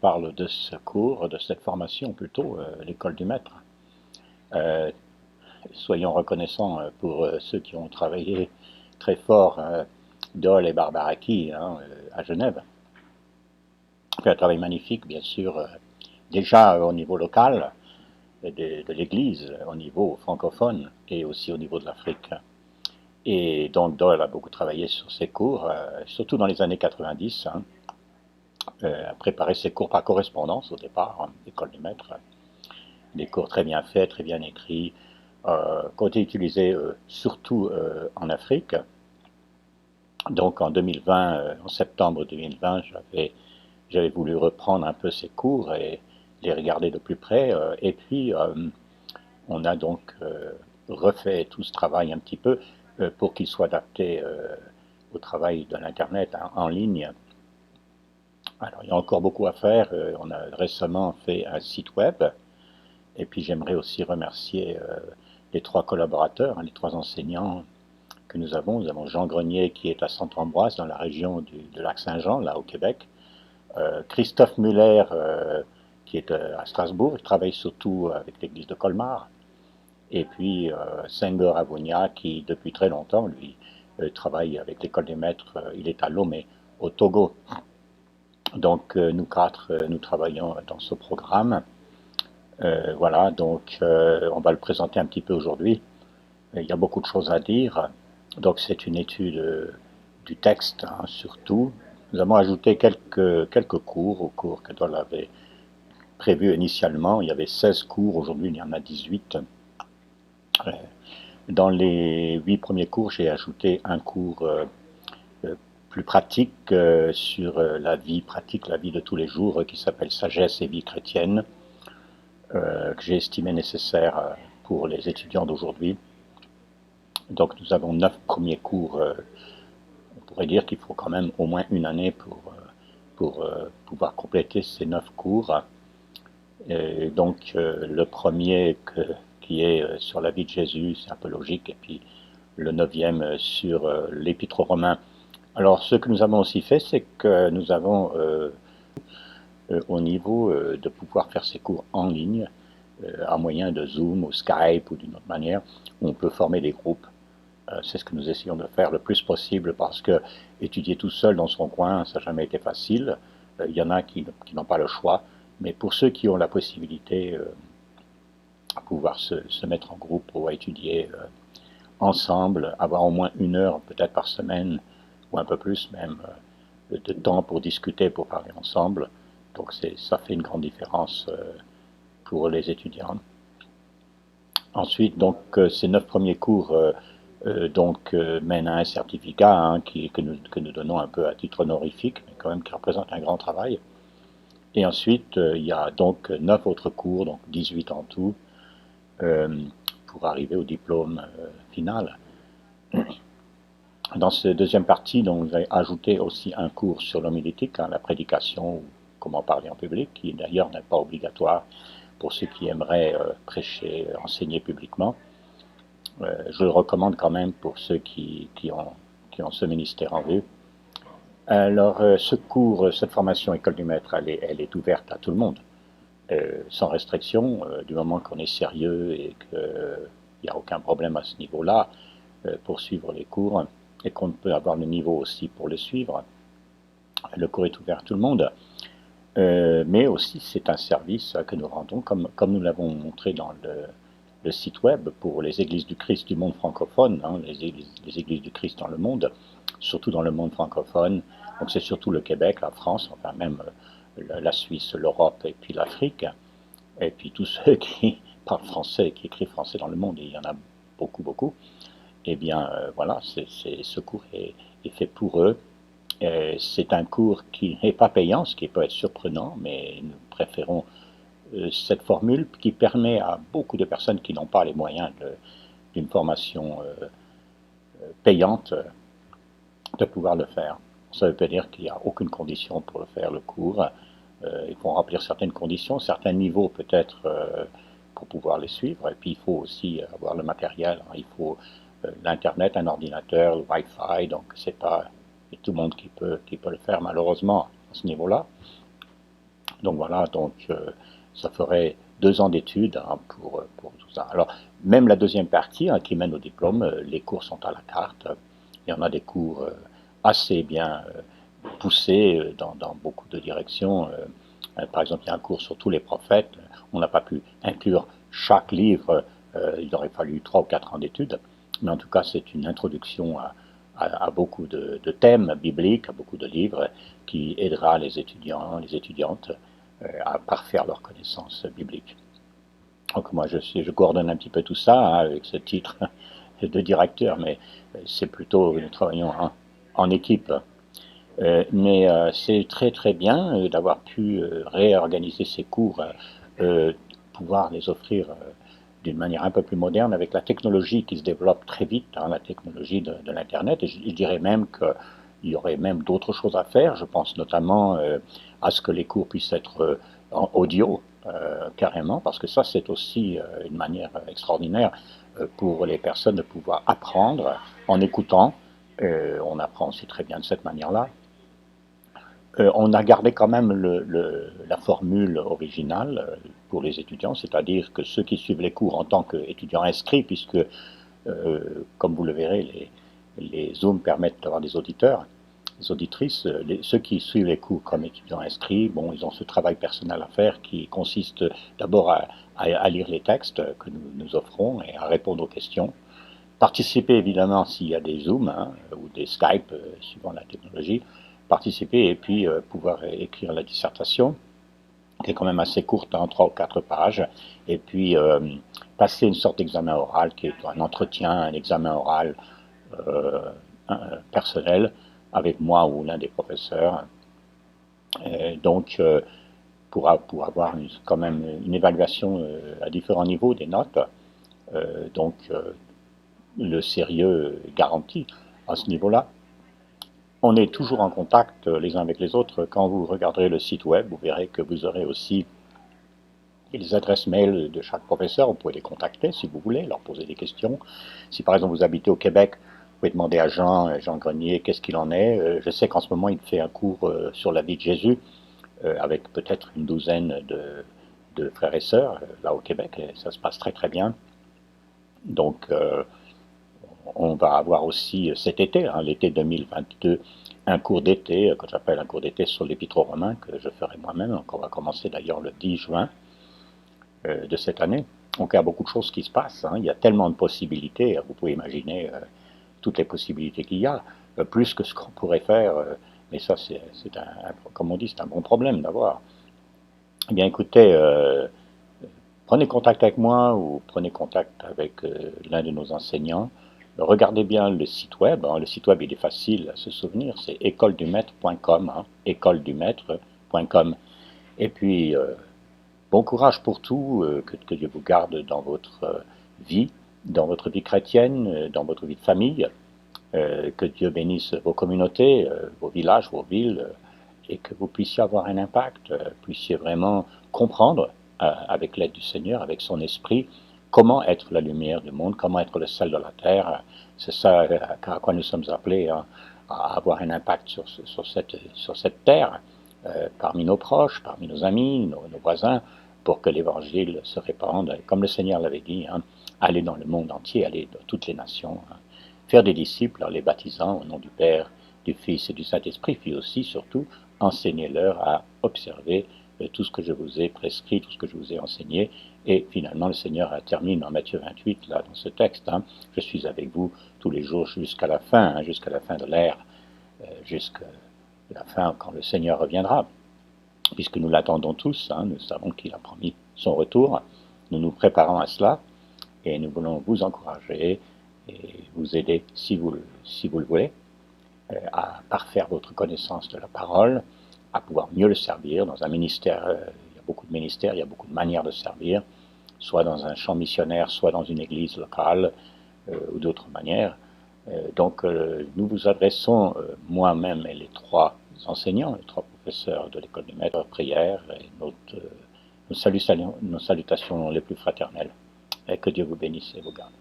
parle de ce cours, de cette formation plutôt, l'école du maître. Euh, Soyons reconnaissants pour ceux qui ont travaillé très fort, Dole et Barbaraki, hein, à Genève. Fait un travail magnifique, bien sûr, déjà au niveau local de l'Église, au niveau francophone et aussi au niveau de l'Afrique. Et donc Dole a beaucoup travaillé sur ses cours, surtout dans les années 90, hein, a préparé ses cours par correspondance au départ, hein, école du maître. Des cours très bien faits, très bien écrits, qui ont été utilisés surtout en Afrique. Donc en 2020, en septembre 2020, j'avais voulu reprendre un peu ces cours et les regarder de plus près. Et puis on a donc refait tout ce travail un petit peu pour qu'il soit adapté au travail de l'Internet en ligne. Alors il y a encore beaucoup à faire. On a récemment fait un site web. Et puis j'aimerais aussi remercier les trois collaborateurs, hein, les trois enseignants que nous avons. Nous avons Jean Grenier qui est à Saint-Ambroise dans la région de Lac-Saint-Jean, là au Québec. Christophe Muller qui est à Strasbourg, il travaille surtout avec l'église de Colmar. Et puis Senghor Avounia qui depuis très longtemps, lui, travaille avec l'école des maîtres, il est à Lomé, au Togo. Donc nous quatre, nous travaillons dans ce programme. Voilà, donc on va le présenter un petit peu aujourd'hui. Il y a beaucoup de choses à dire. Donc c'est une étude du texte, hein, surtout. Nous avons ajouté quelques cours aux cours que Dole avait prévus initialement. Il y avait 16 cours, aujourd'hui il y en a 18. Dans les 8 premiers cours, j'ai ajouté un cours plus pratique sur la vie pratique, la vie de tous les jours, qui s'appelle Sagesse et vie chrétienne, que j'ai estimé nécessaire pour les étudiants d'aujourd'hui. Donc nous avons 9 premiers cours. On pourrait dire qu'il faut quand même au moins une année pour pouvoir compléter ces 9 cours. Et donc le premier qui est sur la vie de Jésus, c'est un peu logique, et puis le 9e sur l'Épître aux Romains. Alors ce que nous avons aussi fait, c'est que nous avons au niveau de pouvoir faire ces cours en ligne, à moyen de Zoom ou Skype ou d'une autre manière, où on peut former des groupes. C'est ce que nous essayons de faire le plus possible parce que étudier tout seul dans son coin, ça n'a jamais été facile. Il y en a qui n'ont pas le choix, mais pour ceux qui ont la possibilité de pouvoir se mettre en groupe pour étudier ensemble, avoir au moins une heure peut-être par semaine ou un peu plus même de temps pour discuter, pour parler ensemble. Donc ça fait une grande différence pour les étudiants. Ensuite, donc ces 9 premiers cours mènent à un certificat, hein, que nous donnons un peu à titre honorifique, mais quand même qui représente un grand travail. Et ensuite, il y a donc 9 autres cours, donc 18 en tout, pour arriver au diplôme final. Dans cette deuxième partie, donc, vous avez ajouté aussi un cours sur l'homilétique, hein, la prédication, ou comment parler en public, qui d'ailleurs n'est pas obligatoire pour ceux qui aimeraient prêcher, enseigner publiquement. Je le recommande quand même pour ceux qui ont ce ministère en vue. Alors, ce cours, cette formation École du Maître, elle est ouverte à tout le monde, sans restriction, du moment qu'on est sérieux et qu'il n'y a aucun problème à ce niveau-là pour suivre les cours et qu'on peut avoir le niveau aussi pour le suivre. Le cours est ouvert à tout le monde. Mais aussi c'est un service que nous rendons, comme nous l'avons montré dans le site web pour les églises du Christ du monde francophone, hein, les églises du Christ dans le monde, surtout dans le monde francophone. Donc c'est surtout le Québec, la France, enfin même la Suisse, l'Europe et puis l'Afrique, et puis tous ceux qui parlent français, qui écrivent français dans le monde, et il y en a beaucoup, beaucoup. Eh bien voilà, ce cours est fait pour eux. C'est un cours qui n'est pas payant, ce qui peut être surprenant, mais nous préférons cette formule qui permet à beaucoup de personnes qui n'ont pas les moyens d'une formation payante de pouvoir le faire. Ça ne veut pas dire qu'il n'y a aucune condition pour le faire, le cours. Il faut remplir certaines conditions, certains niveaux peut-être pour pouvoir les suivre. Et puis il faut aussi avoir le matériel. Il faut l'Internet, un ordinateur, le Wi-Fi, donc c'est pas tout le monde qui peut le faire malheureusement à ce niveau-là. Donc voilà, ça ferait 2 ans d'études hein, pour tout ça. Alors, même la deuxième partie hein, qui mène au diplôme, les cours sont à la carte. Il y en a des cours assez bien poussés dans beaucoup de directions. Par exemple, il y a un cours sur tous les prophètes. On n'a pas pu inclure chaque livre. Il aurait fallu 3 ou 4 ans d'études. Mais en tout cas, c'est une introduction à beaucoup de thèmes bibliques, à beaucoup de livres qui aidera les étudiants, les étudiantes à parfaire leurs connaissances bibliques. Donc moi, je coordonne un petit peu tout ça hein, avec ce titre de directeur, mais c'est plutôt, nous travaillons en équipe. Mais c'est très très bien d'avoir pu réorganiser ces cours, pouvoir les offrir d'une manière un peu plus moderne avec la technologie qui se développe très vite, hein, la technologie de l'Internet. Et je dirais même qu'il y aurait même d'autres choses à faire. Je pense notamment à ce que les cours puissent être en audio, carrément, parce que ça c'est aussi une manière extraordinaire pour les personnes de pouvoir apprendre en écoutant. On apprend aussi très bien de cette manière-là. On a gardé quand même la formule originale pour les étudiants, c'est-à-dire que ceux qui suivent les cours en tant qu'étudiants inscrits, puisque, comme vous le verrez, les Zooms permettent d'avoir des auditeurs, des auditrices, ceux qui suivent les cours comme étudiants inscrits, bon, ils ont ce travail personnel à faire qui consiste d'abord à lire les textes que nous offrons et à répondre aux questions. Participer évidemment s'il y a des Zooms hein, ou des Skype, suivant la technologie, participer et puis pouvoir écrire la dissertation, qui est quand même assez courte, en 3 ou 4 pages, et puis passer une sorte d'examen oral, qui est un entretien, un examen oral euh, personnel, avec moi ou l'un des professeurs. Donc, pour avoir quand même une évaluation à différents niveaux des notes, le sérieux est garanti à ce niveau-là. On est toujours en contact les uns avec les autres. Quand vous regarderez le site web, vous verrez que vous aurez aussi les adresses mail de chaque professeur. Vous pouvez les contacter si vous voulez, leur poser des questions. Si par exemple vous habitez au Québec, vous pouvez demander à Jean Grenier qu'est-ce qu'il en est. Je sais qu'en ce moment il fait un cours sur la vie de Jésus avec peut-être une douzaine de frères et sœurs là au Québec. Et ça se passe très très bien. Donc on va avoir aussi cet été, hein, l'été 2022, un cours d'été, que j'appelle un cours d'été sur l'Épître aux Romains, que je ferai moi-même, qu'on va commencer d'ailleurs le 10 juin de cette année. Donc il y a beaucoup de choses qui se passent, hein. Il y a tellement de possibilités, vous pouvez imaginer toutes les possibilités qu'il y a, plus que ce qu'on pourrait faire, mais ça c'est comme on dit, c'est un bon problème d'avoir. Eh bien écoutez, prenez contact avec moi ou prenez contact avec l'un de nos enseignants. Regardez bien le site web. Hein. Le site web, il est facile à se souvenir. C'est écoledumaitre.com. Hein, écoledumaitre.com. Et puis, bon courage pour tout. Que Dieu vous garde dans votre vie, dans votre vie chrétienne, dans votre vie de famille. Que Dieu bénisse vos communautés, vos villages, vos villes. Et que vous puissiez avoir un impact, puissiez vraiment comprendre avec l'aide du Seigneur, avec son esprit, comment être la lumière du monde, comment être le sel de la terre. C'est ça à quoi nous sommes appelés, hein, à avoir un impact sur cette terre, parmi nos proches, parmi nos amis, nos voisins, pour que l'évangile se répande, comme le Seigneur l'avait dit, hein, aller dans le monde entier, aller dans toutes les nations, hein, faire des disciples en les baptisant au nom du Père, du Fils et du Saint-Esprit, puis aussi, surtout, enseignez-leur à observer tout ce que je vous ai prescrit, tout ce que je vous ai enseigné. Et finalement, le Seigneur termine en Matthieu 28, là, dans ce texte, hein, je suis avec vous tous les jours jusqu'à la fin, hein, jusqu'à la fin de l'ère, jusqu'à la fin quand le Seigneur reviendra. Puisque nous l'attendons tous, hein, nous savons qu'il a promis son retour, nous nous préparons à cela et nous voulons vous encourager et vous aider, si vous le voulez, à parfaire votre connaissance de la parole, à pouvoir mieux le servir dans un ministère. Il y a beaucoup de ministères, il y a beaucoup de manières de servir, soit dans un champ missionnaire, soit dans une église locale, ou d'autres manières. Donc nous vous adressons, moi-même et les 3 enseignants, les 3 professeurs de l'école du maître, prière et nos salutations les plus fraternelles. Et que Dieu vous bénisse et vous garde.